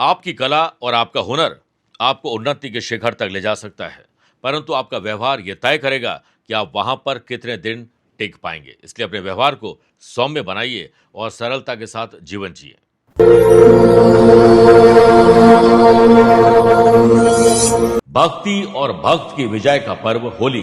आपकी कला और आपका हुनर आपको उन्नति के शिखर तक ले जा सकता है, परंतु आपका व्यवहार ये तय करेगा कि आप वहां पर कितने दिन टिक पाएंगे। इसलिए अपने व्यवहार को सौम्य बनाइए और सरलता के साथ जीवन जिए। भक्ति और भक्त की विजय का पर्व होली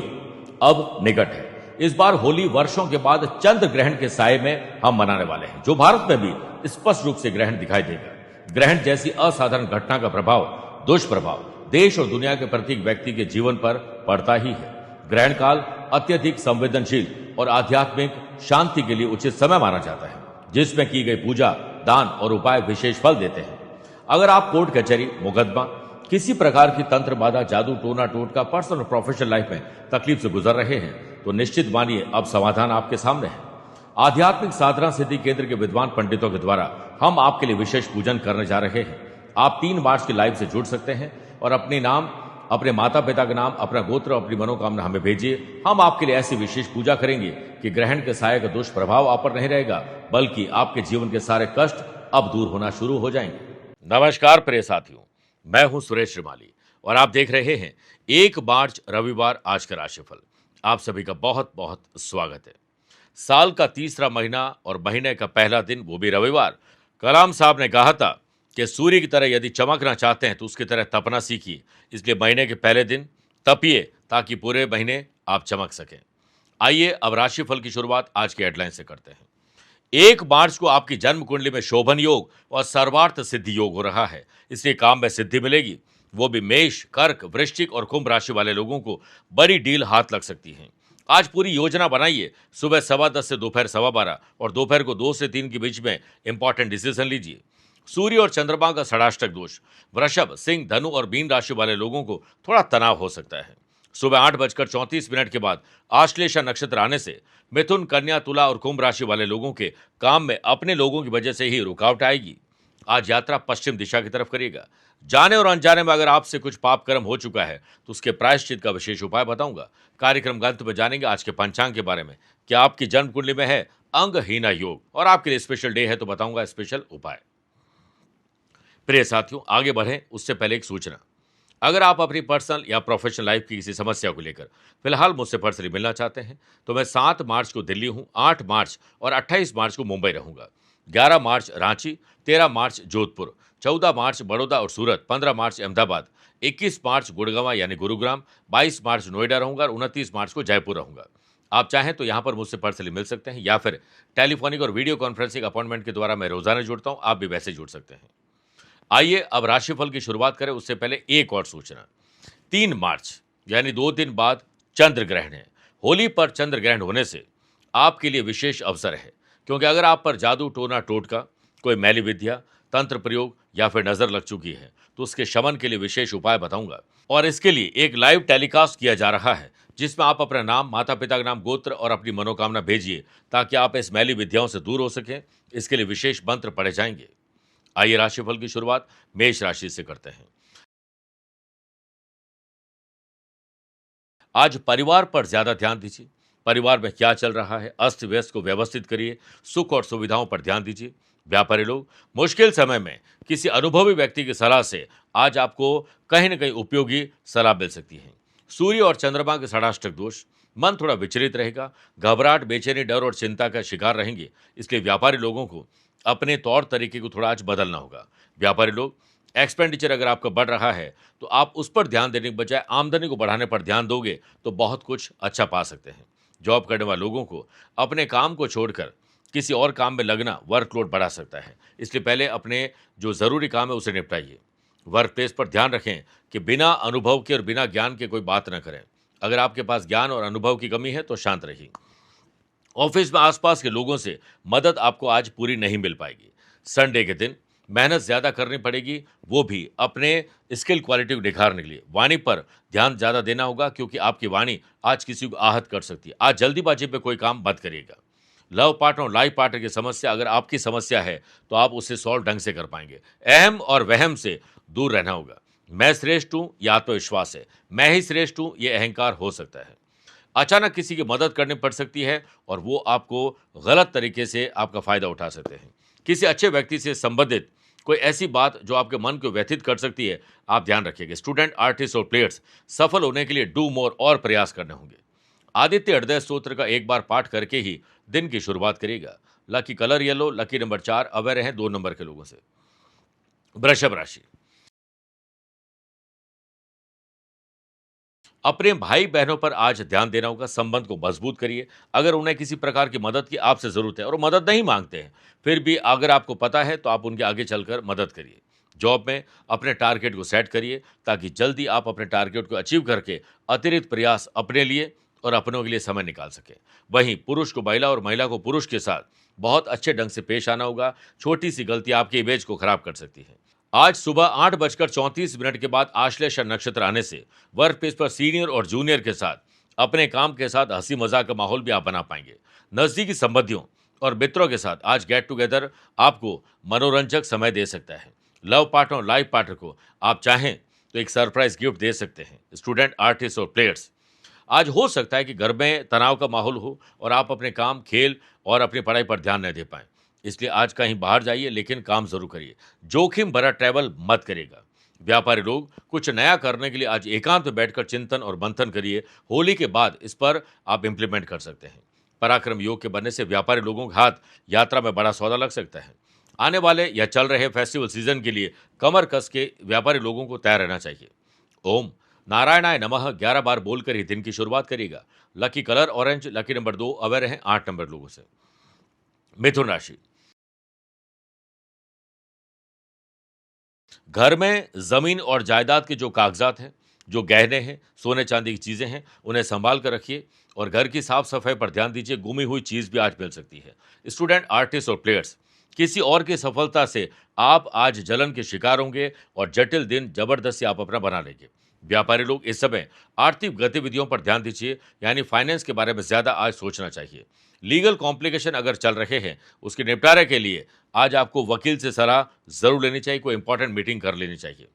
अब निकट है। इस बार होली वर्षों के बाद चंद्र ग्रहण के साये में हम मनाने वाले हैं, जो भारत में भी स्पष्ट रूप से ग्रहण दिखाई देगा। ग्रहण जैसी असाधारण घटना का प्रभाव, दुष्प्रभाव देश और दुनिया के प्रत्येक व्यक्ति के जीवन पर पड़ता ही है। ग्रहण काल अत्यधिक संवेदनशील और आध्यात्मिक शांति के लिए उचित समय माना जाता है, जिसमें की गई पूजा, दान और उपाय विशेष फल देते हैं। अगर आप कोर्ट कचहरी, मुकदमा, किसी प्रकार की तंत्र बाधा, जादू टोना टोटका, पर्सनल और प्रोफेशनल लाइफ में तकलीफ से गुजर रहे हैं तो निश्चित मानिए अब समाधान आपके सामने है। आध्यात्मिक साधना सिद्धि केंद्र के विद्वान पंडितों के द्वारा हम आपके लिए विशेष पूजन करने जा रहे हैं। आप 3 मार्च की लाइव से जुड़ सकते हैं और अपने नाम, अपने माता पिता का नाम, अपना गोत्र, अपनी मनोकामना हमें भेजिए। हम आपके लिए ऐसी विशेष पूजा करेंगे कि ग्रहण के साये का दुष्प्रभाव आप पर नहीं रहेगा, बल्कि आपके जीवन के सारे कष्ट अब दूर होना शुरू हो जाएंगे। नमस्कार प्रिय साथियों, मैं हूं सुरेश श्रीमाली और आप देख रहे हैं 1 मार्च रविवार आज का राशिफल। आप सभी का बहुत बहुत स्वागत है। साल का तीसरा महीना और महीने का पहला दिन, वो भी रविवार। कलाम साहब ने कहा था कि सूर्य की तरह यदि चमकना चाहते हैं तो उसकी तरह तपना सीखिए। इसलिए महीने के पहले दिन तपिए ताकि पूरे महीने आप चमक सकें। आइए अब राशिफल की शुरुआत आज के हेडलाइन से करते हैं। 1 मार्च को आपकी जन्म कुंडली में शोभन योग और सर्वार्थ सिद्धि योग हो रहा है, इसलिए काम में सिद्धि मिलेगी। वो भी मेष, कर्क, वृश्चिक और कुंभ राशि वाले लोगों को बड़ी डील हाथ लग सकती है। आज पूरी योजना बनाइए। सुबह 10:15 से दोपहर 12:15 और दोपहर को 2 से 3 के बीच में इंपॉर्टेंट डिसीजन लीजिए। सूर्य और चंद्रमा का षडाष्टक दोष वृषभ, सिंह, धनु और मीन राशि वाले लोगों को थोड़ा तनाव हो सकता है। सुबह 8:34 के बाद आश्लेषा नक्षत्र आने से मिथुन, कन्या, तुला और कुंभ राशि वाले लोगों के काम में अपने लोगों की वजह से ही रुकावट आएगी। आज यात्रा पश्चिम दिशा की तरफ करिएगा। जाने और अनजाने में अगर आपसे कुछ पाप कर्म हो चुका है तो उसके प्रायश्चित का विशेष उपाय बताऊंगा। कार्यक्रम के अंत में जानेंगे आज के पंचांग के बारे में, क्या आपकी जन्म कुंडली में है अंगहीना योग और आपके लिए स्पेशल डे है तो बताऊंगा स्पेशल उपाय। प्रिय साथियों, आगे बढ़ें उससे पहले एक सूचना। अगर आप अपनी पर्सनल या प्रोफेशनल लाइफ की किसी समस्या को लेकर फिलहाल मुझसे पर्सनली मिलना चाहते हैं तो मैं 7 मार्च को दिल्ली हूं, 8 मार्च और 28 मार्च को मुंबई रहूंगा, 11 मार्च रांची, 13 मार्च जोधपुर, 14 मार्च बड़ौदा और सूरत, 15 मार्च अहमदाबाद, 21 मार्च गुड़गांव यानी गुरुग्राम, 22 मार्च नोएडा रहूंगा और 29 मार्च को जयपुर रहूंगा। आप चाहें तो यहां पर मुझसे पर्सनली मिल सकते हैं या फिर टेलीफोनिक और वीडियो कॉन्फ्रेंसिंग अपॉइंटमेंट के द्वारा मैं रोजाना जुड़ता हूं, आप भी वैसे जुड़ सकते हैं। आइए अब राशिफल की शुरुआत करें उससे पहले एक और सूचना। 3 मार्च यानी 2 दिन बाद चंद्र ग्रहण है। होली पर चंद्र ग्रहण होने से आपके लिए विशेष अवसर है, क्योंकि अगर आप पर जादू टोना टोटका, कोई मैली विद्या, तंत्र प्रयोग या फिर नजर लग चुकी है तो उसके शमन के लिए विशेष उपाय बताऊंगा। और इसके लिए एक लाइव टेलीकास्ट किया जा रहा है जिसमें आप अपना नाम, माता पिता का नाम, गोत्र और अपनी मनोकामना भेजिए ताकि आप इस मैली विद्याओं से दूर हो सकें। इसके लिए विशेष मंत्र पढ़े जाएंगे। आइए राशिफल की शुरुआत मेष राशि से करते हैं। आज परिवार पर ज्यादा ध्यान दीजिए। परिवार में क्या चल रहा है, अस्त व्यस्त को व्यवस्थित करिए। सुख और सुविधाओं पर ध्यान दीजिए। व्यापारी लोग, मुश्किल समय में किसी अनुभवी व्यक्ति की सलाह से आज आपको कहीं न कहीं उपयोगी सलाह मिल सकती है। सूर्य और चंद्रमा के षडाष्टक दोष, मन थोड़ा विचलित रहेगा। घबराहट, बेचैनी, डर और चिंता का शिकार रहेंगे। इसलिए व्यापारी लोगों को अपने तौर तरीके को थोड़ा आज बदलना होगा। व्यापारी लोग, एक्सपेंडिचर अगर आपका बढ़ रहा है तो आप उस पर ध्यान देने के बजाय आमदनी को बढ़ाने पर ध्यान दोगे तो बहुत कुछ अच्छा पा सकते हैं। जॉब करने वाले लोगों को अपने काम को छोड़कर किसी और काम में लगना वर्कलोड बढ़ा सकता है, इसलिए पहले अपने जो ज़रूरी काम है उसे निपटाइए। वर्क प्लेस पर ध्यान रखें कि बिना अनुभव के और बिना ज्ञान के कोई बात न करें। अगर आपके पास ज्ञान और अनुभव की कमी है तो शांत रहिए। ऑफिस में आसपास के लोगों से मदद आपको आज पूरी नहीं मिल पाएगी। संडे के दिन मेहनत ज़्यादा करनी पड़ेगी, वो भी अपने स्किल क्वालिटी को निखारने के लिए। वाणी पर ध्यान ज़्यादा देना होगा क्योंकि आपकी वाणी आज किसी को आहत कर सकती है। आज जल्दीबाजी पे कोई काम मत करिएगा। लव पार्टनर और लाइफ पार्टनर की समस्या अगर आपकी समस्या है तो आप उसे सॉल्व ढंग से कर पाएंगे। अहम और वहम से दूर रहना होगा। मैं श्रेष्ठ हूँ यह आत्मविश्वास है, मैं ही श्रेष्ठ हूँ ये अहंकार हो सकता है। अचानक किसी की मदद करनी पड़ सकती है और वो आपको गलत तरीके से आपका फायदा उठा सकते हैं। किसी अच्छे व्यक्ति से संबंधित कोई ऐसी बात जो आपके मन को व्यथित कर सकती है, आप ध्यान रखिएगा। स्टूडेंट, आर्टिस्ट और प्लेयर्स सफल होने के लिए डू मोर और प्रयास करने होंगे। आदित्य हृदय स्तोत्र का एक बार पाठ करके ही दिन की शुरुआत करिएगा। Lucky colour yellow, lucky number 4, aware हैं 2 नंबर के लोगों से। वृषभ राशि, अपने भाई बहनों पर आज ध्यान देना होगा, संबंध को मजबूत करिए। अगर उन्हें किसी प्रकार की मदद की आपसे जरूरत है और मदद नहीं मांगते हैं, फिर भी अगर आपको पता है तो आप उनके आगे चलकर मदद करिए। जॉब में अपने टारगेट को सेट करिए ताकि जल्दी आप अपने टारगेट को अचीव करके अतिरिक्त प्रयास अपने लिए और अपनों के लिए समय निकाल सके। वहीं पुरुष को महिला और महिला को पुरुष के साथ बहुत अच्छे ढंग से पेश आना होगा। छोटी सी गलती आपके इमेज को खराब कर सकती है। आज सुबह 8:34 के बाद आश्लेषा नक्षत्र आने से वर्क प्लेस पर सीनियर और जूनियर के साथ अपने काम के साथ हंसी मजाक का माहौल भी आप बना पाएंगे। नजदीकी संबंधियों और मित्रों के साथ आज गेट टुगेदर आपको मनोरंजक समय दे सकता है। लव पार्टनर और लाइफ पार्टनर को आप चाहें तो एक सरप्राइज गिफ्ट दे सकते हैं। स्टूडेंट, आर्टिस्ट और प्लेयर्स, आज हो सकता है कि घर में तनाव का माहौल हो और आप अपने काम, खेल और अपनी पढ़ाई पर ध्यान न दे पाएं। इसलिए आज कहीं बाहर जाइए, लेकिन काम जरूर करिए। जोखिम भरा ट्रैवल मत करिएगा। व्यापारी लोग कुछ नया करने के लिए आज एकांत में बैठकर चिंतन और मंथन करिए। होली के बाद इस पर आप इंप्लीमेंट कर सकते हैं। पराक्रम योग के बनने से व्यापारी लोगों के हाथ यात्रा में बड़ा सौदा लग सकता है। आने वाले या चल रहे फेस्टिवल सीजन के लिए कमर कस के व्यापारी लोगों को तैयार रहना चाहिए। ओम नारायणाय नमः 11 बार बोलकर ही दिन की शुरुआत करिएगा। Lucky colour orange, lucky number 2, aware हैं 8 नंबर लोगों से। मिथुन राशि, घर में जमीन और जायदाद के जो कागजात हैं, जो गहने हैं, सोने चांदी की चीजें हैं, उन्हें संभाल कर रखिए और घर की साफ सफाई पर ध्यान दीजिए। गुमी हुई चीज भी आज मिल सकती है। स्टूडेंट, आर्टिस्ट और प्लेयर्स, किसी और की सफलता से आप आज जलन के शिकार होंगे और जटिल दिन जबरदस्ती आप अपना बना लेंगे। व्यापारी लोग इस समय आर्थिक गतिविधियों पर ध्यान दीजिए, यानी फाइनेंस के बारे में ज्यादा आज सोचना चाहिए। लीगल कॉम्प्लिकेशन अगर चल रहे हैं, उसके निपटारे के लिए आज आपको वकील से सलाह जरूर लेनी चाहिए। कोई इंपॉर्टेंट मीटिंग कर लेनी चाहिए।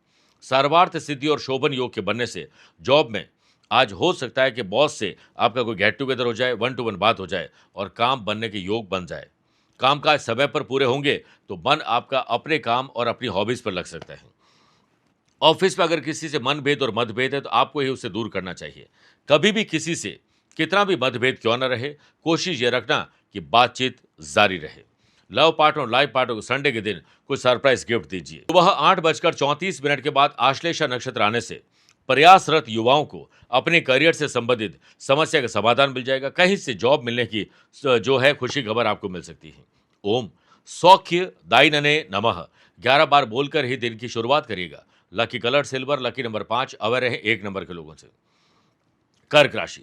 सर्वार्थ सिद्धि और शोभन योग के बनने से जॉब में आज हो सकता है कि बॉस से आपका कोई गेट टुगेदर हो जाए, 1-to-1 बात हो जाए और काम बनने के योग बन जाए। कामकाज समय पर पूरे होंगे तो मन आपका अपने काम और अपनी हॉबीज पर लग सकता है। ऑफिस में अगर किसी से मनभेद और मतभेद है तो आपको ही उससे दूर करना चाहिए। कभी भी किसी से कितना भी मतभेद क्यों न रहे, कोशिश ये रखना कि बातचीत जारी रहे। लव पार्टनर और लाइफ पार्टनर को संडे के दिन कुछ सरप्राइज गिफ्ट दीजिए। सुबह 8:34 के बाद आश्लेषा नक्षत्र आने से प्रयासरत युवाओं को अपने करियर से संबंधित समस्या का समाधान मिल जाएगा। कहीं से जॉब मिलने की जो है खुशी खबर आपको मिल सकती है। ओम सौख्य दायिनने नमः 11 बार बोलकर ही दिन की शुरुआत करिएगा। Lucky colour silver, lucky number 5, aware रहे 1 नंबर के लोगों से। कर्क राशि,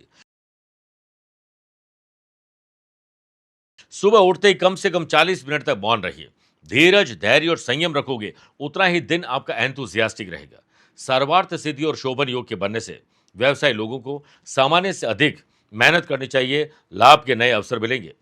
सुबह उठते ही कम से कम 40 मिनट तक मौन रहिए। धीरज, धैर्य और संयम रखोगे, उतना ही दिन आपका एंथुसियास्टिक रहेगा। सर्वार्थ सिद्धि और शोभन योग के बनने से व्यवसाय लोगों को सामान्य से अधिक मेहनत करनी चाहिए। लाभ के नए अवसर मिलेंगे।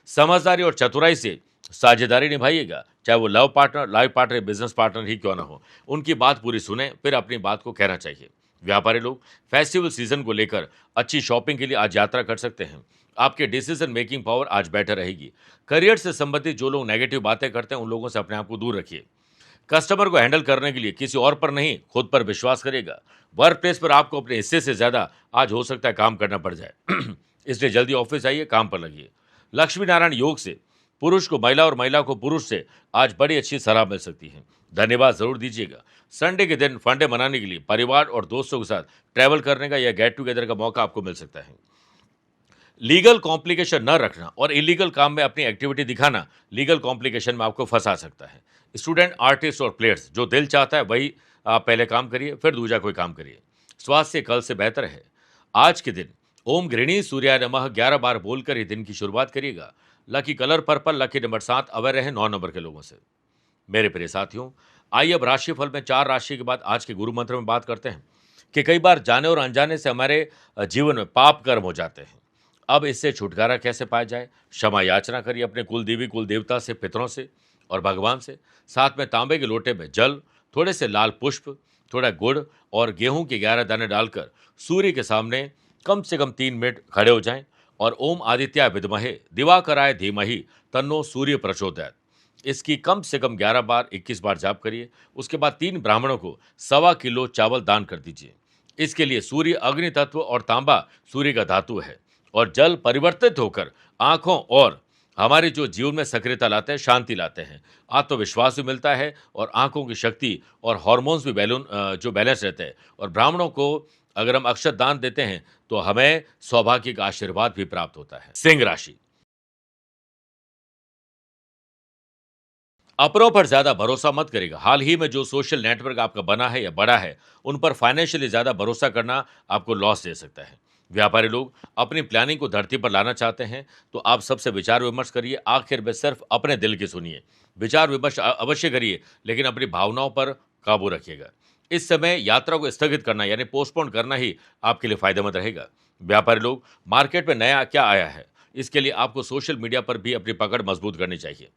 समझदारी और चतुराई से साझेदारी निभाइएगा, चाहे वो love partner, life partner, business partner ही क्यों ना हो। उनकी बात पूरी सुने, फिर अपनी बात को कहना चाहिए। व्यापारी लोग फेस्टिवल सीजन को लेकर अच्छी शॉपिंग के लिए आज यात्रा कर सकते हैं। आपके डिसीजन मेकिंग पावर आज बेटर रहेगी। करियर से संबंधित जो लोग नेगेटिव बातें करते हैं, उन लोगों से अपने आप को दूर रखिए। कस्टमर को हैंडल करने के लिए किसी और पर नहीं, खुद पर विश्वास करेगा। वर्क प्लेस पर आपको अपने हिस्से से ज्यादा आज हो सकता है काम करना पड़ जाए। इसलिए जल्दी ऑफिस आइए, काम पर लगिए। लक्ष्मी नारायण योग से पुरुष को महिला और महिला को पुरुष से आज बड़ी अच्छी सलाह मिल सकती है। धन्यवाद जरूर दीजिएगा। संडे के दिन फंडे मनाने के लिए परिवार और दोस्तों के साथ ट्रैवल करने का या गेट टुगेदर का मौका आपको मिल सकता है। लीगल कॉम्प्लिकेशन न रखना और इलीगल काम में अपनी एक्टिविटी दिखाना लीगल कॉम्प्लिकेशन में आपको फंसा सकता है। स्टूडेंट, आर्टिस्ट और प्लेयर्स, जो दिल चाहता है वही आप पहले काम करिए, फिर दूसरा कोई काम करिए। स्वास्थ्य कल से बेहतर है। आज के दिन ओम गृहिणी सूर्याय नमः 11 बार बोलकर ही दिन की शुरुआत करिएगा। Lucky colour purple, lucky number 7, aware रहे 9 नंबर के लोगों से। मेरे प्रिय साथियों, आइए अब राशिफल में 4 राशि के बाद आज के गुरु मंत्र में बात करते हैं कि कई बार जाने और अनजाने से हमारे जीवन में पाप कर्म हो जाते हैं। अब इससे छुटकारा कैसे पाया जाए? क्षमा याचना करिए अपने कुल देवी कुल देवता से, पितरों से और भगवान से। साथ में तांबे के लोटे में जल, थोड़े से लाल पुष्प, थोड़ा गुड़ और गेहूं के 11 दाने डालकर सूर्य के सामने कम से कम 3 मिनट खड़े हो जाएं और ओम आदित्याय विद्महे दिवाकराय धीमहि तन्नो सूर्य प्रचोदयात् इसकी कम से कम 11 बार 21 बार जाप करिए। उसके बाद 3 ब्राह्मणों को 1.25 किलो चावल दान कर दीजिए। इसके लिए सूर्य अग्नि तत्व और तांबा सूर्य का धातु है और जल परिवर्तित होकर आंखों और हमारे जो जीवन में सक्रियता लाते हैं, शांति लाते हैं, आत्मविश्वास भी मिलता है और आंखों की शक्ति और हॉर्मोन्स भी जो बैलेंस रहते हैं। और ब्राह्मणों को अगर हम अक्षत दान देते हैं तो हमें सौभाग्य का आशीर्वाद भी प्राप्त होता है। सिंह राशि, अपनों पर ज्यादा भरोसा मत करिएगा। हाल ही में जो सोशल नेटवर्क आपका बना है या बढ़ा है, उन पर फाइनेंशियली ज्यादा भरोसा करना आपको लॉस दे सकता है। व्यापारी लोग अपनी प्लानिंग को धरती पर लाना चाहते हैं, तो आप सबसे विचार विमर्श करिए। आखिर में सिर्फ अपने दिल की सुनिए। विचार विमर्श अवश्य करिए, लेकिन अपनी भावनाओं पर काबू रखिएगा। इस समय यात्रा को स्थगित करना यानी पोस्टपोन करना ही आपके लिए फायदेमंद रहेगा। व्यापारी लोग, मार्केट में नया क्या आया है, इसके लिए आपको सोशल मीडिया पर भी अपनी पकड़ मजबूत करनी चाहिए।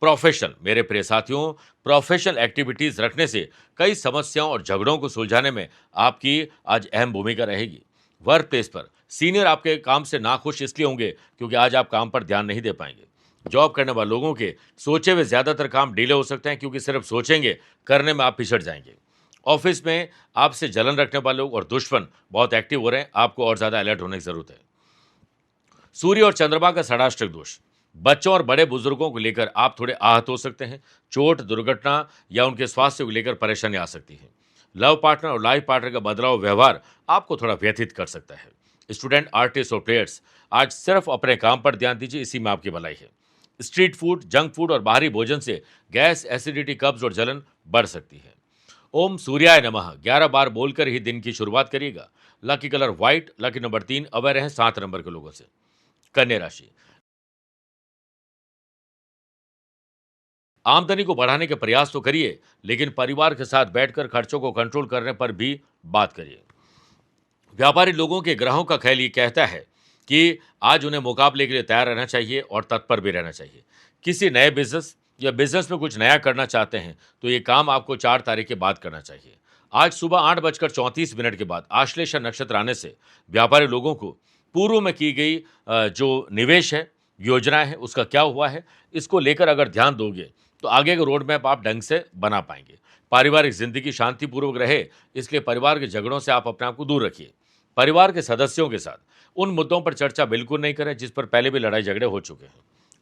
प्रोफेशनल, मेरे प्रिय साथियों, प्रोफेशनल एक्टिविटीज रखने से कई समस्याओं और झगड़ों को सुलझाने में आपकी आज अहम भूमिका रहेगी। वर्क प्लेस पर सीनियर आपके काम से नाखुश इसलिए होंगे क्योंकि आज आप काम पर ध्यान नहीं दे पाएंगे। जॉब करने वाले लोगों के सोचे हुए ज्यादातर काम डिले हो सकते हैं क्योंकि सिर्फ सोचेंगे, करने में आप पिछड़ जाएंगे। ऑफिस में आपसे जलन रखने वाले लोग और दुश्मन बहुत एक्टिव हो रहे हैं, आपको और ज्यादा अलर्ट होने की जरूरत है। सूर्य और चंद्रमा का षडाष्टक दोष, बच्चों और बड़े बुजुर्गों को लेकर आप थोड़े आहत हो सकते हैं। चोट, दुर्घटना या उनके स्वास्थ्य को लेकर परेशानी आ सकती है। लव पार्टनर और लाइफ पार्टनर का बदलाव व्यवहार आपको थोड़ा व्यथित कर सकता है। स्टूडेंट, आर्टिस्ट और प्लेयर्स, आज सिर्फ अपने काम पर ध्यान दीजिए, इसी में आपकी भलाई है। स्ट्रीट फूड, जंक फूड और बाहरी भोजन से गैस, एसिडिटी, कब्ज और जलन बढ़ सकती है। ओम सूर्याय नमः 11 बार बोलकर ही दिन की शुरुआत करिएगा। Lucky colour white, lucky number 3, aware हैं 7 नंबर के लोगों से। कन्या राशि, आमदनी को बढ़ाने के प्रयास तो करिए, लेकिन परिवार के साथ बैठकर खर्चों को कंट्रोल करने पर भी बात करिए। व्यापारी लोगों के ग्रहों का ख्याल ये कहता है कि आज उन्हें मुकाबले के लिए तैयार रहना चाहिए और तत्पर भी रहना चाहिए। किसी नए बिजनेस या बिजनेस में कुछ नया करना चाहते हैं तो ये काम आपको 4 तारीख के बाद करना चाहिए। आज सुबह 8:34 के बाद आश्लेषा नक्षत्र आने से व्यापारी लोगों को पूर्व में की गई जो निवेश है, योजनाएं हैं, उसका क्या हुआ है, इसको लेकर अगर ध्यान दोगे तो आगे का रोड मैप आप ढंग से बना पाएंगे। पारिवारिक जिंदगी शांतिपूर्वक रहे, इसलिए परिवार के झगड़ों से आप अपने आप को दूर रखिए। परिवार के सदस्यों के साथ उन मुद्दों पर चर्चा बिल्कुल नहीं करें जिस पर पहले भी लड़ाई झगड़े हो चुके हैं।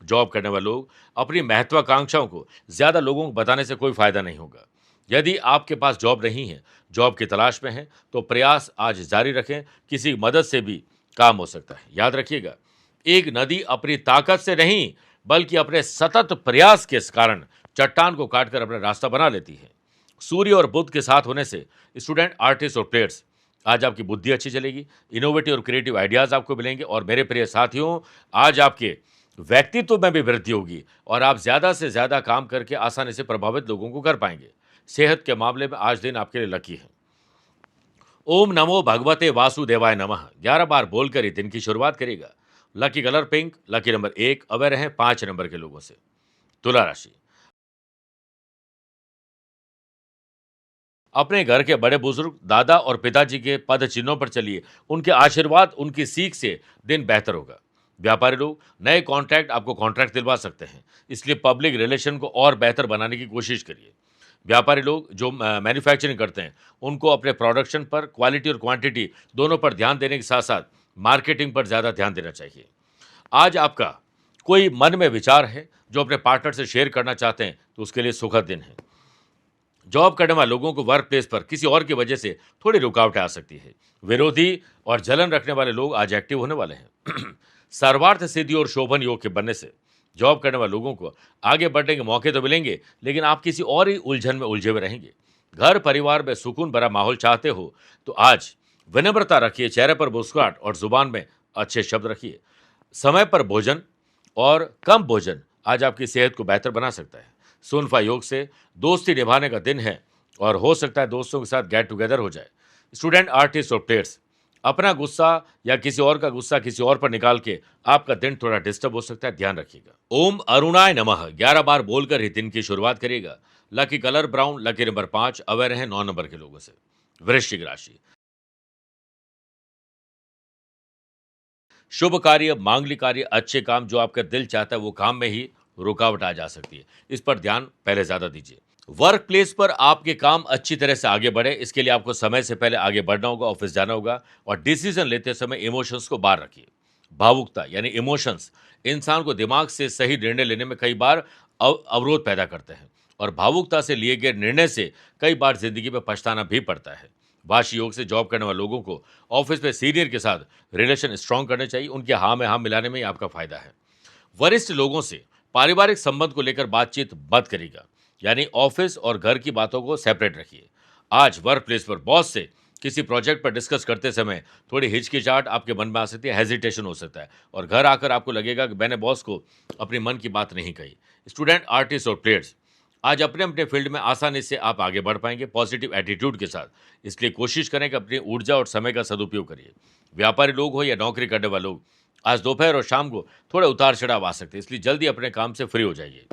जॉब करने वाले लोग अपनी महत्वाकांक्षाओं को ज्यादा लोगों को बताने से कोई फायदा नहीं होगा। यदि आपके पास जॉब नहीं है, जॉब की तलाश में है, तो प्रयास आज जारी रखें, किसी की मदद से भी काम हो सकता है। याद रखिएगा, एक नदी अपनी ताकत से नहीं बल्कि अपने सतत प्रयास के कारण चट्टान को काटकर अपना रास्ता बना लेती है। सूर्य और बुध के साथ होने से स्टूडेंट, आर्टिस्ट और प्लेयर्स, आज आपकी बुद्धि अच्छी चलेगी, इनोवेटिव और क्रिएटिव आइडियाज आपको मिलेंगे। और मेरे प्रिय साथियों, आज आपके व्यक्तित्व में भी वृद्धि होगी और आप ज्यादा से ज्यादा काम करके आसानी से प्रभावित लोगों को कर पाएंगे। सेहत के मामले में आज दिन आपके लिए लकी है। ओम नमो भगवते वासुदेवाय नमः 11 बार बोलकर ही दिन की शुरुआत करेगा। Lucky colour pink, lucky number 1, aware हैं 5 नंबर के लोगों से। तुला राशि, अपने घर के बड़े बुजुर्ग, दादा और पिताजी के पद चिन्हों पर चलिए। उनके आशीर्वाद, उनकी सीख से दिन बेहतर होगा। व्यापारी लोग, नए कॉन्ट्रैक्ट आपको कॉन्ट्रैक्ट दिलवा सकते हैं, इसलिए पब्लिक रिलेशन को और बेहतर बनाने की कोशिश करिए। व्यापारी लोग जो मैन्युफैक्चरिंग करते हैं, उनको अपने प्रोडक्शन पर क्वालिटी और क्वांटिटी दोनों पर ध्यान देने के साथ साथ मार्केटिंग पर ज़्यादा ध्यान देना चाहिए। आज आपका कोई मन में विचार है जो अपने पार्टनर से शेयर करना चाहते हैं, तो उसके लिए सुखद दिन है। जॉब करने वाले लोगों को वर्क प्लेस पर किसी और की वजह से थोड़ी रुकावटें आ सकती है। विरोधी और जलन रखने वाले लोग आज एक्टिव होने वाले हैं। सर्वार्थ सिद्धि और शोभन योग के बनने से जॉब करने वाले लोगों को आगे बढ़ने के मौके तो मिलेंगे, लेकिन आप किसी और ही उलझन में उलझे हुए रहेंगे। घर परिवार में सुकून भरा माहौल चाहते हो तो आज विनम्रता रखिए, चेहरे पर मुस्कुराहट और जुबान में अच्छे शब्द रखिए। समय पर भोजन और कम भोजन आज आपकी सेहत को बेहतर बना सकता है। सुनफा योग से दोस्ती निभाने का दिन है और हो सकता है दोस्तों के साथ गेट टुगेदर हो जाए। स्टूडेंट, आर्टिस्ट और प्लेयर्स, अपना गुस्सा या किसी और का गुस्सा किसी और पर निकाल के आपका दिन थोड़ा डिस्टर्ब हो सकता है, ध्यान रखिएगा। ओम अरुणाय नमः 11 बार बोलकर ही दिन की शुरुआत करिएगा। Lucky colour brown, lucky number 5, aware हैं 9 नंबर के लोगों से। वृश्चिक राशि, शुभ कार्य, मांगलिक कार्य, अच्छे काम जो आपका दिल चाहता है वो काम में ही रुकावट आ जा सकती है। इस पर ध्यान पहले ज़्यादा दीजिए। वर्क प्लेस पर आपके काम अच्छी तरह से आगे बढ़े, इसके लिए आपको समय से पहले आगे बढ़ना होगा, ऑफिस जाना होगा और डिसीजन लेते समय इमोशंस को बाहर रखिए। भावुकता यानी इमोशंस इंसान को दिमाग से सही निर्णय लेने में कई बार अवरोध पैदा करते हैं और भावुकता से लिए गए निर्णय से कई बार जिंदगी में पछताना भी पड़ता है। वाशी योग से जॉब करने वाले लोगों को ऑफिस में सीनियर के साथ रिलेशन स्ट्रांग करने चाहिए, उनके हाँ में हाँ मिलाने में ही आपका फायदा है। वरिष्ठ लोगों से पारिवारिक संबंध को लेकर बातचीत मत करिएगा, यानी ऑफिस और घर की बातों को सेपरेट रखिए। आज वर्क प्लेस पर बॉस से किसी प्रोजेक्ट पर डिस्कस करते समय थोड़ी हिचकिचाहट आपके मन में आ सकती है, हेजिटेशन हो सकता है और घर आकर आपको लगेगा कि मैंने बॉस को अपने मन की बात नहीं कही। स्टूडेंट, आर्टिस्ट और प्लेयर्स, आज अपने अपने फील्ड में आसानी से आप आगे बढ़ पाएंगे पॉजिटिव एटीट्यूड के साथ, इसलिए कोशिश करें कि अपनी ऊर्जा और समय का सदुपयोग करिए। व्यापारी लोग हो या नौकरी करने वाले लोग, आज दोपहर और शाम को थोड़े उतार चढ़ाव आ सकते हैं, इसलिए जल्दी अपने काम से फ्री हो जाइए।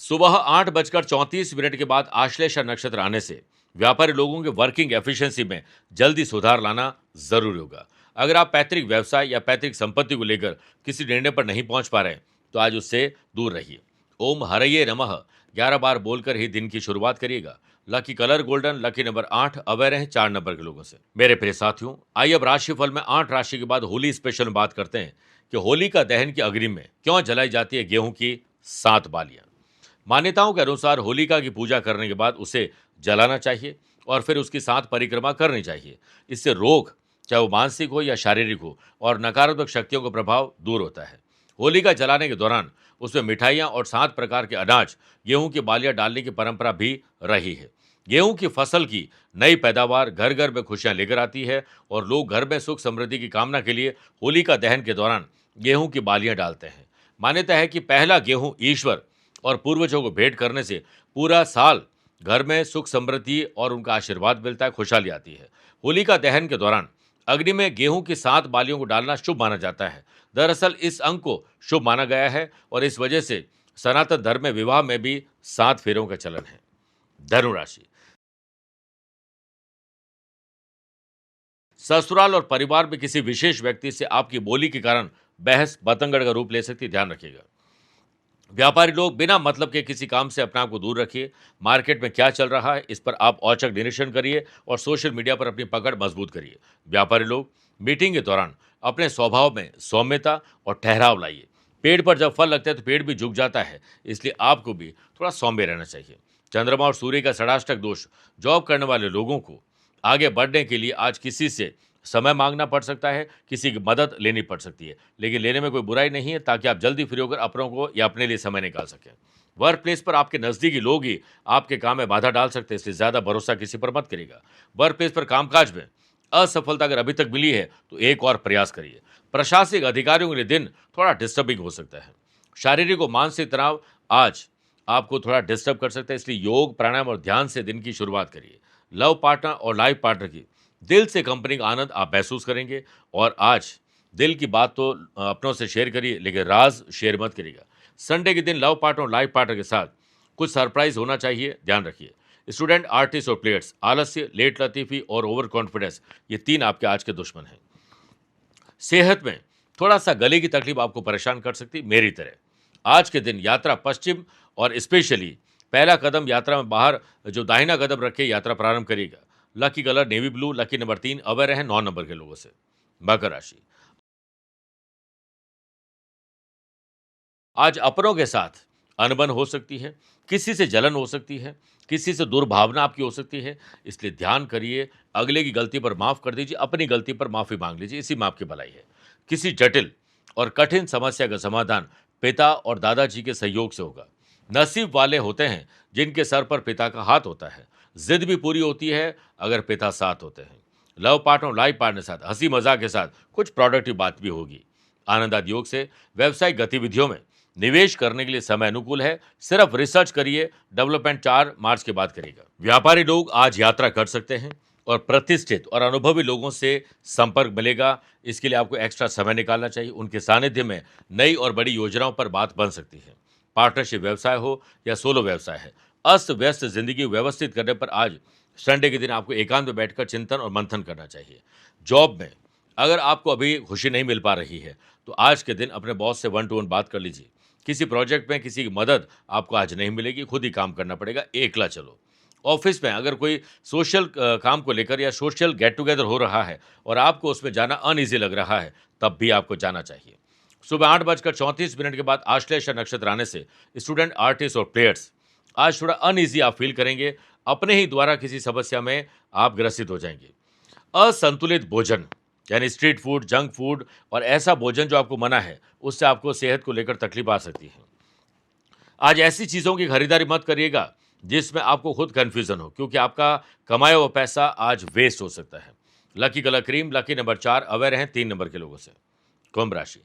सुबह 8:34 के बाद आश्लेषा नक्षत्र आने से व्यापारी लोगों के वर्किंग एफिशिएंसी में जल्दी सुधार लाना जरूरी होगा। अगर आप पैतृक व्यवसाय या पैतृक संपत्ति को लेकर किसी निर्णय पर नहीं पहुंच पा रहे हैं, तो आज उससे दूर रहिए। ओम हरये नमः 11 बार बोलकर ही दिन की शुरुआत करिएगा। Lucky colour golden, lucky number 8, aware हैं 4 नंबर के लोगों से। मेरे प्रिय साथियों, आइए अब राशिफल में 8 राशि के बाद होली स्पेशल में बात करते हैं कि होलिका दहन की अग्नि में क्यों जलाई जाती है गेहूं की 7 बालियां। मान्यताओं के अनुसार होलिका की पूजा करने के बाद उसे जलाना चाहिए और फिर उसकी 7 परिक्रमा करनी चाहिए। इससे रोग, चाहे वो मानसिक हो या शारीरिक हो, और नकारात्मक शक्तियों का प्रभाव दूर होता है। होलिका जलाने के दौरान उसमें मिठाइयाँ और 7 प्रकार के अनाज, गेहूं की बालियां डालने की परंपरा भी रही है। गेहूं की फसल की नई पैदावार घर घर में खुशियां लेकर आती है और लोग घर में सुख समृद्धि की कामना के लिए होलिका दहन के दौरान गेहूं की बालियां डालते हैं। मान्यता है कि पहला गेहूं ईश्वर और पूर्वजों को भेंट करने से पूरा साल घर में सुख समृद्धि और उनका आशीर्वाद मिलता है, खुशहाली आती है। होलिका दहन के दौरान अग्नि में गेहूं की 7 बालियों को डालना शुभ माना जाता है। दरअसल इस अंक को शुभ माना गया है और इस वजह से सनातन धर्म में विवाह में भी 7 फेरों का चलन है। धनु राशि, ससुराल और परिवार में किसी विशेष व्यक्ति से आपकी बोली के कारण बहस बतंगड़ का रूप ले सकती है, ध्यान रखिएगा। व्यापारी लोग बिना मतलब के किसी काम से अपने आप को दूर रखिए। मार्केट में क्या चल रहा है, इस पर आप औचक निरीक्षण करिए और सोशल मीडिया पर अपनी पकड़ मजबूत करिए। व्यापारी लोग मीटिंग के दौरान अपने स्वभाव में सौम्यता और ठहराव लाइए। पेड़ पर जब फल लगता है तो पेड़ भी झुक जाता है, इसलिए आपको भी थोड़ा सौम्य रहना चाहिए। चंद्रमा और सूर्य का षडाष्टक दोष जॉब करने वाले लोगों को आगे बढ़ने के लिए आज किसी से समय मांगना पड़ सकता है, किसी की मदद लेनी पड़ सकती है, लेकिन लेने में कोई बुराई नहीं है, ताकि आप जल्दी फ्री होकर अपनों को या अपने लिए समय निकाल सकें। वर्क प्लेस पर आपके नजदीकी लोग ही आपके काम में बाधा डाल सकते हैं, इसलिए ज्यादा भरोसा किसी पर मत करिएगा। वर्क प्लेस पर कामकाज में असफलता अगर अभी तक मिली है तो एक और प्रयास करिए। प्रशासनिक अधिकारियों के लिए दिन थोड़ा डिस्टर्बिंग हो सकता है। शारीरिक और मानसिक तनाव आज आपको थोड़ा डिस्टर्ब कर सकता है, इसलिए योग, प्राणायाम और ध्यान से दिन की शुरुआत करिए। लव पार्टनर और लाइफ पार्टनर की दिल से कंपनी का आनंद आप महसूस करेंगे और आज दिल की बात तो अपनों से शेयर करिए, लेकिन राज शेयर मत करिएगा। संडे के दिन लव पार्टनर और लाइफ पार्टनर के साथ कुछ सरप्राइज होना चाहिए, ध्यान रखिए। स्टूडेंट, आर्टिस्ट और प्लेयर्स, आलस्य, लेट लतीफी और ओवर कॉन्फिडेंस, ये 3 आपके आज के दुश्मन हैं। सेहत में थोड़ा सा गले की तकलीफ आपको परेशान कर सकती, मेरी तरह। आज के दिन यात्रा पश्चिम और स्पेशली पहला कदम यात्रा में बाहर जो दाहिना कदम रख के यात्रा प्रारंभ करिएगा। Lucky colour navy blue, lucky number 3, aware हैं 9 नंबर के लोगों से। मकर राशि, आज अपनों के साथ अनबन हो सकती है, किसी से जलन हो सकती है, किसी से दुर्भावना आपकी हो सकती है, इसलिए ध्यान करिए। अगले की गलती पर माफ कर दीजिए, अपनी गलती पर माफी मांग लीजिए, इसी में आपकी भलाई है। किसी जटिल और कठिन समस्या का समाधान पिता और दादाजी के सहयोग से होगा। नसीब वाले होते हैं जिनके सर पर पिता का हाथ होता है। जिद भी पूरी होती है अगर पिता साथ होते हैं। लव पार्टनर और लाइफ पार्टनर के साथ हंसी मजाक के साथ कुछ प्रोडक्टिव बात भी होगी। आनंद आदि योग से व्यावसायिक गतिविधियों में निवेश करने के लिए समय अनुकूल है। सिर्फ रिसर्च करिए, डेवलपमेंट 4 मार्च के बाद करेगा। व्यापारी लोग आज यात्रा कर सकते हैं और प्रतिष्ठित और अनुभवी लोगों से संपर्क मिलेगा। इसके लिए आपको एक्स्ट्रा समय निकालना चाहिए। उनके सानिध्य में नई और बड़ी योजनाओं पर बात बन सकती है। पार्टनरशिप व्यवसाय हो या सोलो व्यवसाय है, अस्त व्यस्त जिंदगी व्यवस्थित करने पर आज संडे के दिन आपको एकांत में बैठकर चिंतन और मंथन करना चाहिए। जॉब में अगर आपको अभी खुशी नहीं मिल पा रही है तो आज के दिन अपने बॉस से 1 to 1 बात कर लीजिए। किसी प्रोजेक्ट में किसी की मदद आपको आज नहीं मिलेगी, खुद ही काम करना पड़ेगा, एकला चलो। ऑफिस में अगर कोई सोशल काम को लेकर या सोशल गेट टुगेदर हो रहा है और आपको उसमें जाना अनईजी लग रहा है, तब भी आपको जाना चाहिए। सुबह 8:34 के बाद आश्लेषा नक्षत्र आने से स्टूडेंट, आर्टिस्ट और प्लेयर्स आज थोड़ा अनईजी आप फील करेंगे। अपने ही द्वारा किसी समस्या में आप ग्रसित हो जाएंगे। असंतुलित भोजन यानी स्ट्रीट फूड, जंक फूड और ऐसा भोजन जो आपको मना है, उससे आपको सेहत को लेकर तकलीफ आ सकती है। आज ऐसी चीज़ों की खरीदारी मत करिएगा जिसमें आपको खुद कन्फ्यूजन हो, क्योंकि आपका कमाया हुआ पैसा आज वेस्ट हो सकता है। Lucky colour cream, lucky number 4, aware हैं 3 नंबर के लोगों से। कुंभ राशि,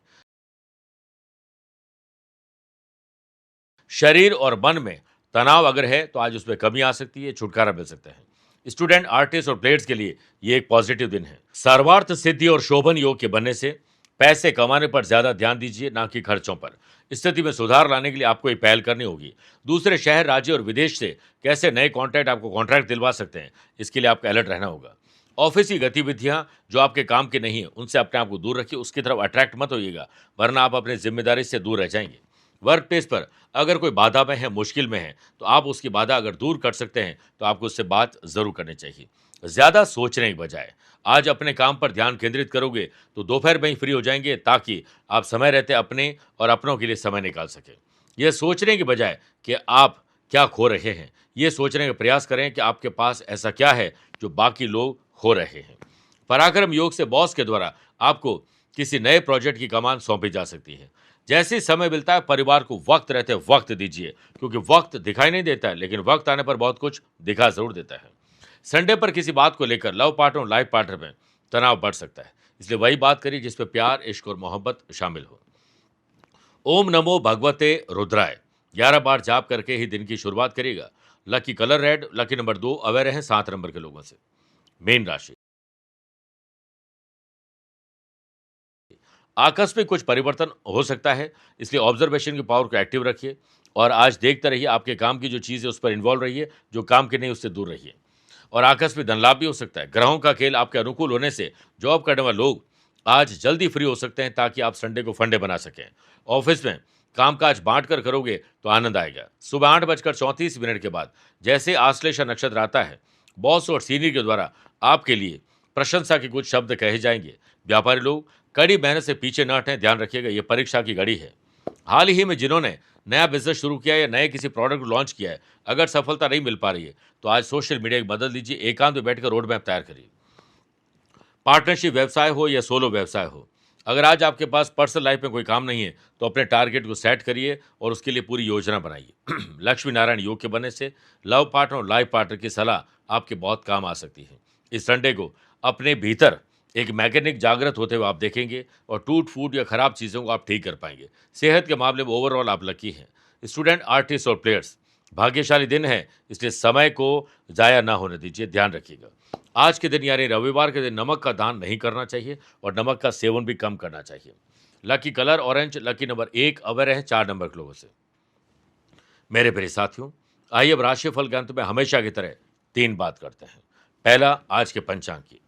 शरीर और मन में तनाव अगर है तो आज उसमें कमी आ सकती है, छुटकारा मिल सकता है। स्टूडेंट, आर्टिस्ट और प्लेयर्स के लिए ये एक पॉजिटिव दिन है। सर्वार्थ सिद्धि और शोभन योग के बनने से पैसे कमाने पर ज्यादा ध्यान दीजिए, ना कि खर्चों पर। स्थिति में सुधार लाने के लिए आपको एक पहल करनी होगी। दूसरे शहर, राज्य और विदेश से कैसे नए कॉन्ट्रैक्ट आपको कॉन्ट्रैक्ट दिलवा सकते हैं, इसके लिए आपको अलर्ट रहना होगा। ऑफिस की गतिविधियां जो आपके काम की नहीं है, उनसे अपने आप को दूर रखिए, उसकी तरफ अट्रैक्ट मत होइएगा, वरना आप अपनी जिम्मेदारी से दूर रह जाएंगे। वर्क प्लेस पर अगर कोई बाधा में है, मुश्किल में है, तो आप उसकी बाधा अगर दूर कर सकते हैं तो आपको उससे बात जरूर करनी चाहिए। ज्यादा सोचने की बजाय आज अपने काम पर ध्यान केंद्रित करोगे तो दोपहर में ही फ्री हो जाएंगे, ताकि आप समय रहते अपने और अपनों के लिए समय निकाल सकें। यह सोचने की बजाय कि आप क्या खो रहे हैं, ये सोचने का प्रयास करें कि आपके पास ऐसा क्या है जो बाकी लोग खो रहे हैं। पराक्रम योग से बॉस के द्वारा आपको किसी नए प्रोजेक्ट की कमान सौंपी जा सकती है। जैसे ही समय मिलता है, परिवार को वक्त रहते वक्त दीजिए, क्योंकि वक्त दिखाई नहीं देता है, लेकिन वक्त आने पर बहुत कुछ दिखा जरूर देता है। संडे पर किसी बात को लेकर लव पार्टनर और लाइफ पार्टनर में तनाव बढ़ सकता है, इसलिए वही बात करिए जिसमें प्यार, इश्क और मोहब्बत शामिल हो। ओम नमो भगवते रुद्राय 11 बार जाप करके ही दिन की शुरुआत करिएगा। Lucky colour red, lucky number 2, aware हैं 7 नंबर के लोगों से। मीन राशि, आकस्मिक कुछ परिवर्तन हो सकता है, इसलिए ऑब्जर्वेशन की पावर को एक्टिव रखिए और आज देखते रहिए आपके काम की जो चीज़ है उस पर इन्वॉल्व रहिए, जो काम की नहीं उससे दूर रहिए। और आकस्मिक धन लाभ भी हो सकता है। ग्रहों का खेल आपके अनुकूल होने से जॉब करने वाले लोग आज जल्दी फ्री हो सकते हैं, ताकि आप संडे को फंडे बना सकें। ऑफिस में कामकाज बांट कर करोगे तो आनंद आएगा। सुबह 8:34 के बाद जैसे आश्लेषा नक्षत्र आता है, बॉस और सीनियर के द्वारा आपके लिए प्रशंसा के कुछ शब्द कहे जाएंगे। व्यापारी लोग कड़ी मेहनत से पीछे न हटें, ध्यान रखिएगा, ये परीक्षा की घड़ी है। हाल ही में जिन्होंने नया बिजनेस शुरू किया है या नए किसी प्रोडक्ट को लॉन्च किया है, अगर सफलता नहीं मिल पा रही है तो आज सोशल मीडिया की मदद लीजिए, एकांत में बैठकर रोड मैप तैयार करिए। पार्टनरशिप व्यवसाय हो या सोलो व्यवसाय हो, अगर आज आपके पास पर्सनल लाइफ में कोई काम नहीं है तो अपने टारगेट को सेट करिए और उसके लिए पूरी योजना बनाइए। लक्ष्मी नारायण योग के बनने से लव पार्टनर और लाइफ पार्टनर की सलाह आपके बहुत काम आ सकती है। इस संडे को अपने भीतर एक मैकेनिक जागृत होते हुए आप देखेंगे और टूट फूट या खराब चीज़ों को आप ठीक कर पाएंगे। सेहत के मामले में ओवरऑल आप लकी हैं। स्टूडेंट, आर्टिस्ट और प्लेयर्स, भाग्यशाली दिन है, इसलिए समय को जाया ना होने दीजिए, ध्यान रखिएगा। आज के दिन यानी रविवार के दिन नमक का दान नहीं करना चाहिए और नमक का सेवन भी कम करना चाहिए। Lucky colour orange, lucky number 1, aware है 4 नंबर के लोगों से। मेरे प्रिय साथियों, आइए अब राशिफल के अंत में हमेशा की तरह 3 बात करते हैं। पहला, आज के पंचांग की।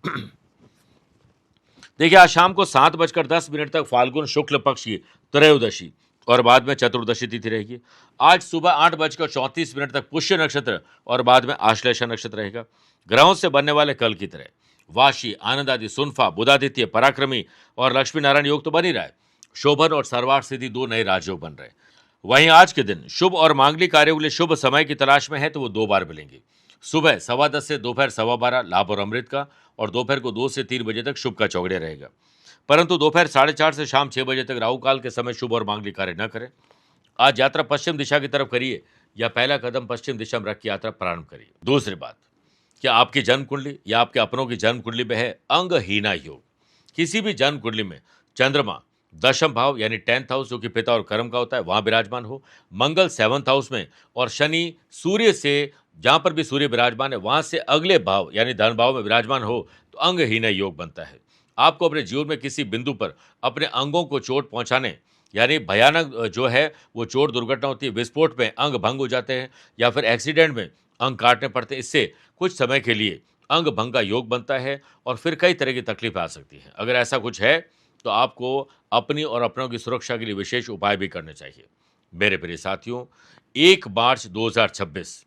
देखिए, आज शाम को 7:10 तक फाल्गुन शुक्ल पक्ष की त्रयोदशी और बाद में चतुर्दशी तिथि रहेगी। आज सुबह 8:34 तक पुष्य नक्षत्र और बाद में आश्लेषा नक्षत्र रहेगा। ग्रहों से बनने वाले कल की तरह वाशी, आनंद आदि, सुनफा, बुधादित्य, पराक्रमी और लक्ष्मी नारायण योग तो बन ही रहा है। शोभन और सर्वार्थ सिद्धि 2 नए राजयोग बन रहे हैं। वहीं आज के दिन शुभ और मांगलिक कार्यों के लिए शुभ समय की तलाश में है तो वो 2 बार मिलेंगे। सुबह 10:15 से दोपहर 12:15 लाभ और अमृत का, और दोपहर को 2 से 3 बजे तक शुभ का चौगड़िया रहेगा। परंतु दोपहर 4:30 से शाम 6 बजे तक राहु काल के समय शुभ और मांगलिक कार्य न करें। आज यात्रा पश्चिम दिशा की तरफ करिए या पहला कदम पश्चिम दिशा में रख के यात्रा प्रारंभ करिए। दूसरी बात, क्या आपकी जन्म कुंडली या आपके अपनों की जन्म कुंडली में है अंगहीना योग? किसी भी जन्म कुंडली में चंद्रमा दशम भाव यानी 10th हाउस, जो कि पिता और कर्म का होता है, वहां विराजमान हो, मंगल 7th हाउस में और शनि सूर्य से, जहां पर भी सूर्य विराजमान है वहां से अगले भाव यानी धन भाव में विराजमान हो, तो अंगहीन योग बनता है। आपको अपने जीवन में किसी बिंदु पर अपने अंगों को चोट पहुंचाने यानी भयानक जो है वो चोट दुर्घटना होती है, विस्फोट में अंग भंग हो जाते हैं या फिर एक्सीडेंट में अंग काटने पड़ते हैं। इससे कुछ समय के लिए अंग भंग का योग बनता है और फिर कई तरह की तकलीफें आ सकती हैं। अगर ऐसा कुछ है तो आपको अपनी और अपनों की सुरक्षा के लिए विशेष उपाय भी करने चाहिए। मेरे प्रिय साथियों, 1 मार्च 2026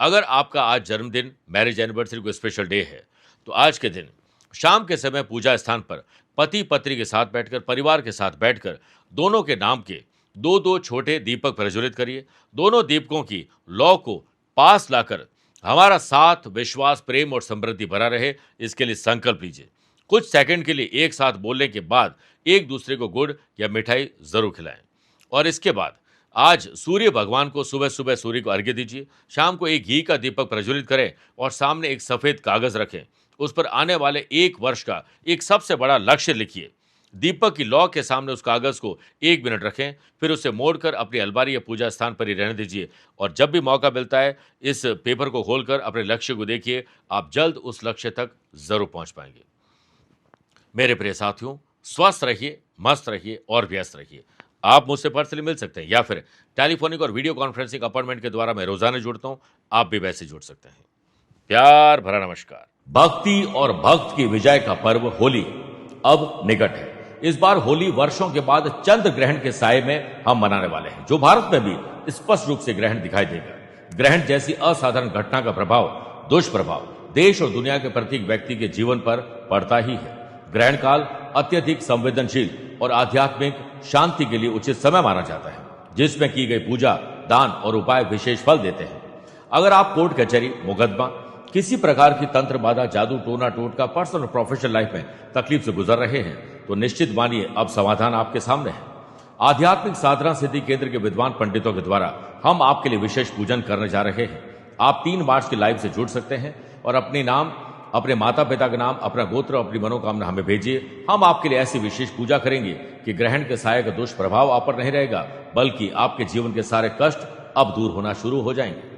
अगर आपका आज जन्मदिन, मैरिज एनिवर्सरी कोई स्पेशल डे है, तो आज के दिन शाम के समय पूजा स्थान पर पति पत्नी के साथ बैठकर, परिवार के साथ बैठकर दोनों के नाम के 2-2 छोटे दीपक प्रज्वलित करिए। दोनों दीपकों की लौ को पास लाकर हमारा साथ, विश्वास, प्रेम और समृद्धि बना रहे, इसके लिए संकल्प लीजिए। कुछ सेकंड के लिए एक साथ बोलने के बाद एक दूसरे को गुड़ या मिठाई जरूर खिलाएं। और इसके बाद आज सूर्य भगवान को सुबह सुबह सूर्य को अर्घ्य दीजिए। शाम को एक घी का दीपक प्रज्वलित करें और सामने एक सफेद कागज रखें। उस पर आने वाले 1 वर्ष का एक सबसे बड़ा लक्ष्य लिखिए। दीपक की लौ के सामने उस कागज को 1 मिनट रखें, फिर उसे मोड़कर अपनी अलमारी या पूजा स्थान पर ही रहने दीजिए। और जब भी मौका मिलता है, इस पेपर को खोलकर अपने लक्ष्य को देखिए। आप जल्द उस लक्ष्य तक जरूर पहुंच पाएंगे। मेरे प्रिय साथियों, स्वस्थ रहिए, मस्त रहिए और व्यस्त रहिए। आप मुझसे पर्सनली मिल सकते हैं या फिर टेलीफोनिक और वीडियो कॉन्फ्रेंसिंग अपॉइंटमेंट के द्वारा मैं रोजाना जुड़ता हूं। आप भी वैसे जुड़ सकते हैं। प्यार भरा नमस्कार। भक्ति और भक्त की विजय का पर्व होली अब निकट है। इस बार होली वर्षों के बाद चंद्र ग्रहण के साए में हम मनाने वाले हैं, जो भारत में भी स्पष्ट रूप से ग्रहण दिखाई देगा। ग्रहण जैसी असाधारण घटना का प्रभाव, दुष्प्रभाव देश और दुनिया के प्रत्येक व्यक्ति के जीवन पर पड़ता ही है। ग्रहण काल अत्यधिक संवेदनशील और आध्यात्मिक शांति के लिए उचित समय माना जाता है, जिसमें की गई पूजा, दान और उपाय विशेष फल देते हैं। अगर आप कोर्ट कचहरी, मुकदमा, किसी प्रकार की तंत्र बाधा, जादू, टोना टोटका, पर्सनल और प्रोफेशनल लाइफ में तकलीफ से गुजर रहे हैं, तो निश्चित मानिए अब समाधान आपके सामने है। आध्यात्मिक साधना सिद्धि केंद्र के विद्वान पंडितों के द्वारा हम आपके लिए विशेष पूजन करने जा रहे हैं। आप 3 मार्च की लाइव से जुड़ सकते हैं और अपने नाम, अपने माता पिता का नाम, अपना गोत्र, अपनी मनोकामना हमें भेजिए। हम आपके लिए ऐसी विशेष पूजा करेंगे कि ग्रहण के साये का दुष्प्रभाव आप पर नहीं रहेगा, बल्कि आपके जीवन के सारे कष्ट अब दूर होना शुरू हो जाएंगे।